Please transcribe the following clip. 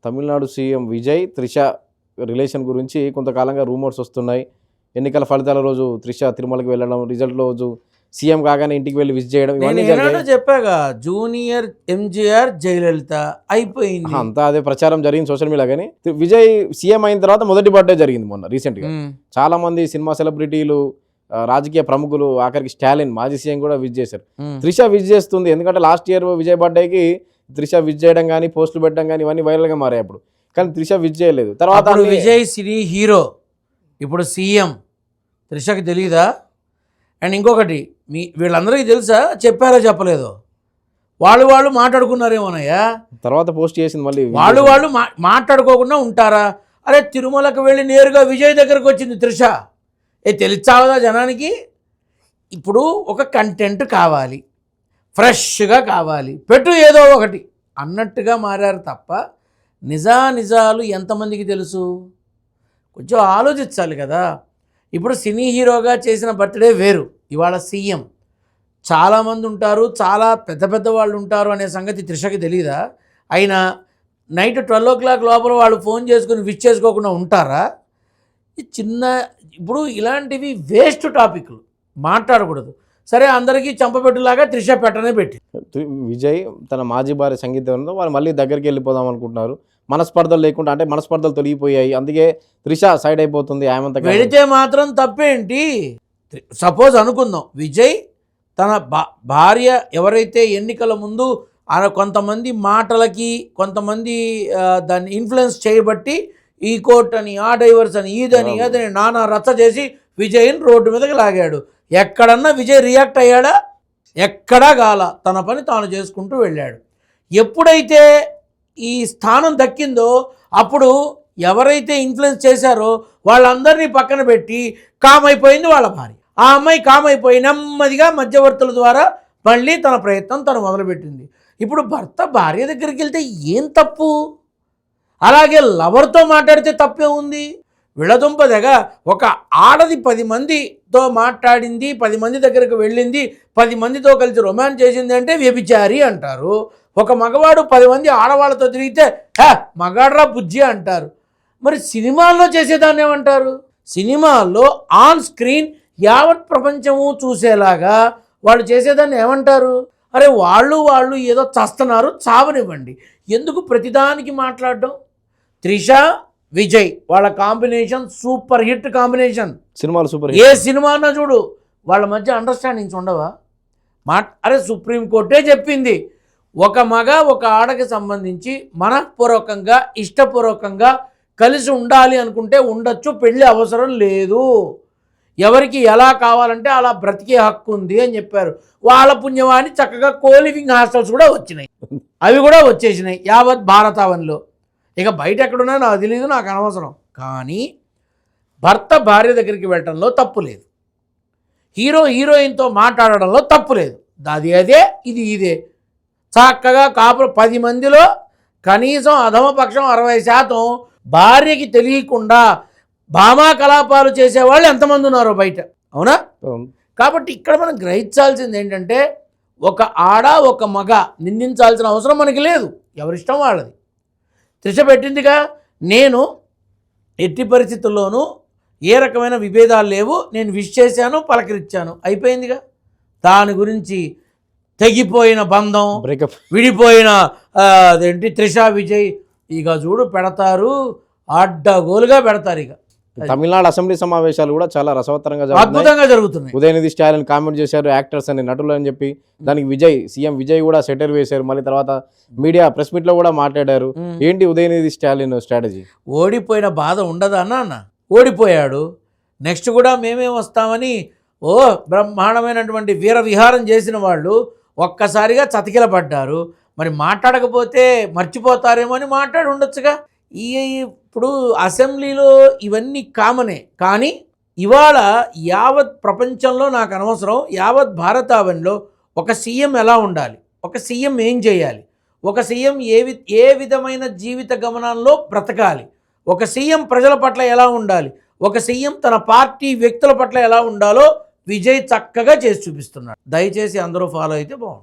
Tamil Nadu CM Vijay Trisha relation గురించి కొంతకాలంగా rumours వస్తున్నాయి. ఎన్నికల ఫలితాల రోజు త్రిష తిరుమలకి వెళ్ళడం, రిజల్ట్ రోజు సీఎం కాగానే ఇంటికి వెళ్ళి విజిట్ చేయడం, ఇవన్నీ చెప్పాగా జూనియర్ ఎంజీఆర్ జయలలిత అయిపోయింది. అంతా అదే ప్రచారం జరిగింది సోషల్ మీడియా. కానీ విజయ్ సీఎం అయిన తర్వాత మొదటి బర్త్డే జరిగింది మొన్న రీసెంట్గా. చాలా మంది సినిమా సెలబ్రిటీలు, రాజకీయ ప్రముఖులు, ఆఖరికి స్టాలిన్ మాజీ సీఎం కూడా విజిట్ చేశారు. త్రిష విజిట్ చేస్తుంది. ఎందుకంటే లాస్ట్ ఇయర్ విజయ్ బర్త్డేకి త్రిష విజిట్ చేయడం కానీ, పోస్టులు పెట్టడం కానీ ఇవన్నీ వైరల్గా మారాయి అప్పుడు. కానీ త్రిష విజిట్ చేయలేదు. తర్వాత విజయ్ సినీ హీరో, ఇప్పుడు సీఎం. త్రిషకి తెలీదా? అండ్ ఇంకొకటి, వీళ్ళందరికీ తెలుసా? చెప్పారో చెప్పలేదో? వాళ్ళు మాట్లాడుకున్నారేమోనయ్యా. తర్వాత పోస్ట్ చేసింది మళ్ళీ. వాళ్ళు మాట్లాడుకోకుండా ఉంటారా? అరే తిరుమలకు వెళ్ళి నేరుగా విజయ్ దగ్గరకు వచ్చింది త్రిష. తెలిసావదా జనానికి? ఇప్పుడు ఒక కంటెంట్ కావాలి, ఫ్రెష్గా కావాలి, పెట్టు ఏదో ఒకటి అన్నట్టుగా మారారు తప్ప నిజాలు ఎంతమందికి తెలుసు? కొంచెం ఆలోచించాలి కదా. ఇప్పుడు సినీ హీరోగా చేసిన బర్త్డే వేరు, ఇవాళ సీఎం. చాలామంది ఉంటారు, చాలా పెద్ద వాళ్ళు ఉంటారు అనే సంగతి త్రిషకి తెలీదా? అయినా నైట్ 12 o'clock లోపల వాళ్ళు ఫోన్ చేసుకుని విష్ చేసుకోకుండా ఉంటారా? ఇప్పుడు ఇలాంటివి వేస్ట్ టాపిక్లు మాట్లాడకూడదు. సరే, అందరికీ చంపబెట్టులాగా త్రిష పెట్టనే పెట్టి విజయ్ తన మాజీ భార్య సంగీతంలో వాళ్ళు మళ్ళీ దగ్గరికి వెళ్ళిపోదాం అనుకుంటున్నారు. మనస్పర్ధలు లేకుండా, అంటే మనస్పర్ధలు తొలగిపోయాయి, అందుకే త్రిష సైడ్ అయిపోతుంది. ఆమె వెళితే మాత్రం తప్పేంటి? సపోజ్ అనుకుందాం, విజయ్ తన భార్య ఎవరైతే ఎన్నికల ముందు కొంతమంది మాటలకి, కొంతమంది దాన్ని ఇన్ఫ్లుయెన్స్ చేయబట్టి ఈ కోర్ట్ అని, ఆ డైవర్స్ అని, ఇదని అదని నానా రచ్చ చేసి విజయ్ని రోడ్డు మీదకి లాగాడు. ఎక్కడన్నా విజయ్ రియాక్ట్ అయ్యాడా? ఎక్కడా గాల. తన పని తాను చేసుకుంటూ వెళ్ళాడు. ఎప్పుడైతే ఈ స్థానం దక్కిందో అప్పుడు ఎవరైతే ఇన్ఫ్లుయెన్స్ చేశారో వాళ్ళందరినీ పక్కన పెట్టి కామైపోయింది వాళ్ళ భార్య. ఆ అమ్మాయి కామైపోయి నెమ్మదిగా మధ్యవర్తుల ద్వారా మళ్ళీ తన ప్రయత్నం తను మొదలుపెట్టింది. ఇప్పుడు భర్త భార్య దగ్గరికి వెళ్తే ఏం తప్పు? అలాగే లవర్తో మాట్లాడితే తప్పే ఉంది? విళదుంపదగా ఒక ఆడది 10 మందితో మాట్లాడింది, 10 మంది దగ్గరకు వెళ్ళింది, 10 మందితో కలిసి రొమాన్స్ చేసింది అంటే వ్యభిచారి అంటారు. ఒక మగవాడు 10 మంది ఆడవాళ్ళతో తిరిగితే మగాడ్రా బుజ్జి అంటారు. మరి సినిమాల్లో చేసేదాన్ని ఏమంటారు? సినిమాల్లో ఆన్ స్క్రీన్ యావత్ ప్రపంచము చూసేలాగా వాళ్ళు చేసేదాన్ని ఏమంటారు? అరే వాళ్ళు ఏదో చస్తున్నారు, చావనివ్వండి. ఎందుకు ప్రతిదానికి మాట్లాడడం? త్రిష విజయ్ వాళ్ళ కాంబినేషన్ సూపర్ హిట్ కాంబినేషన్. సినిమాలు సూపర్. ఏ సినిమా అన్నా చూడు, వాళ్ళ మధ్య అండర్స్టాండింగ్స్ ఉండవా? అరే సుప్రీంకోర్టే చెప్పింది, ఒక మగ ఒక ఆడకి సంబంధించి మనఃపూర్వకంగా ఇష్టపూర్వకంగా కలిసి ఉండాలి అనుకుంటే ఉండొచ్చు, పెళ్ళి అవసరం లేదు. ఎవరికి ఎలా కావాలంటే అలా బ్రతికే హక్కు ఉంది అని చెప్పారు. వాళ్ళ పుణ్యవాణి చక్కగా కోలివింగ్ హాస్టల్స్ కూడా వచ్చినాయి, అవి కూడా వచ్చేసినాయి యావత్ భారతావనిలో. ఇక బయట ఎక్కడున్నా నాకు తెలియదు, నాకు అనవసరం. కానీ భర్త భార్య దగ్గరికి వెళ్ళటంలో తప్పు లేదు, హీరోయిన్తో మాట్లాడడంలో తప్పు లేదు. అది అదే, ఇది ఇదే. చక్కగా కాపురం 10 మందిలో కనీసం అధమపక్షం 60% భార్యకి తెలియకుండా భామా కలాపాలు చేసేవాళ్ళు ఎంతమంది ఉన్నారో బయట, అవునా? కాబట్టి ఇక్కడ మనం గ్రహించాల్సింది ఏంటంటే, ఒక ఆడ ఒక మగ నిందించాల్సిన అవసరం మనకి లేదు, ఎవరిష్టం వాళ్ళది. త్రిష పెట్టిందిగా, నేను ఎట్టి పరిస్థితుల్లోనూ ఏ రకమైన విభేదాలు లేవు, నేను విష్ చేశాను, పలకరించాను, అయిపోయిందిగా. దాని గురించి తెగిపోయిన బంధం, విడిపోయిన అదేంటి త్రిష విజయ్ ఇక చూడు పెడతారు, అడ్డగోలుగా పెడతారు. ఇక తమిళనాడు అసెంబ్లీ సమావేశాలు కూడా చాలా రసవత్తరంగా అద్భుతంగా జరుగుతున్నాయి. ఉదయనిధి స్టాలిన్ కామెంట్ చేశారు, యాక్టర్స్ అని, నటులు అని చెప్పి. దానికి సీఎం విజయ్ కూడా సెటర్ వేశారు. మళ్ళీ తర్వాత మీడియా ప్రెస్ మీట్ లో కూడా మాట్లాడారు. ఏంటి ఉదయనిధి స్టాలిన్ స్ట్రాటజీ? ఓడిపోయిన బాధ ఉండదా అన్న? ఓడిపోయాడు, నెక్స్ట్ కూడా మేమే వస్తామని బ్రహ్మాండమైనటువంటి వీర విహారం చేసిన వాళ్ళు ఒక్కసారిగా చతికిల పడ్డారు. మరి మాట్లాడకపోతే మర్చిపోతారేమో అని మాట్లాడి ఉండొచ్చుగా. ఇప్పుడు అసెంబ్లీలో ఇవన్నీ కామనే. కానీ ఇవాళ యావత్ ప్రపంచంలో నాకు అనవసరం, యావత్ భారతావనిలో ఒక సీఎం ఎలా ఉండాలి, ఒక సీఎం ఏం చేయాలి, ఒక సీఎం ఏ విధమైన జీవిత గమనంలో బ్రతకాలి, ఒక సీఎం ప్రజల పట్ల ఎలా ఉండాలి, ఒక సీఎం తన పార్టీ వ్యక్తుల పట్ల ఎలా ఉండాలో విజయ్ చక్కగా చేసి చూపిస్తున్నాడు. దయచేసి అందరూ ఫాలో అయితే బాగుంటుంది.